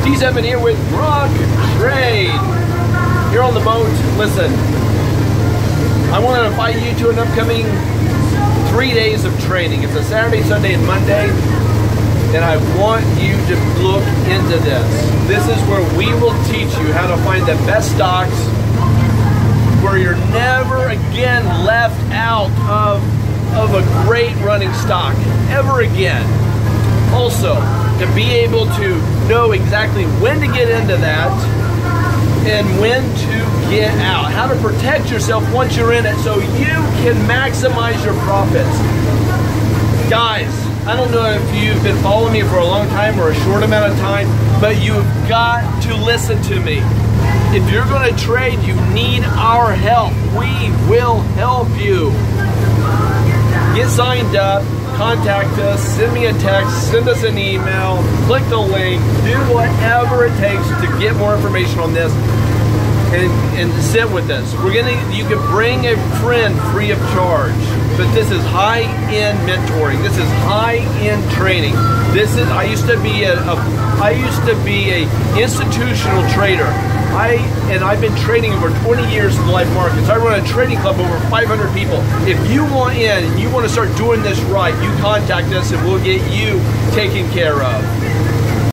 D7 here with Grok Trade. You're on the boat. Listen, I want to invite you to an upcoming 3 days of training. It's a Saturday, Sunday, and Monday. And I want you to look into this. This is where we will teach you how to find the best stocks where you're never again left out of a great running stock ever again. Also, to be able to know exactly when to get into that and when to get out. How to protect yourself once you're in it so you can maximize your profits. Guys, I don't know if you've been following me for a long time or a short amount of time, but you've got to listen to me. If you're going to trade, you need our help. We will help you. Get signed up, contact us, send me a text, send us an email, click the link, do whatever it takes to get more information on this and sit with us. You can bring a friend free of charge, but this is high-end mentoring. This is high-end training. I used to be a institutional trader. I've been trading over 20 years in the live markets. I run a trading club over 500 people. If you want in and you want to start doing this right, you contact us and we'll get you taken care of.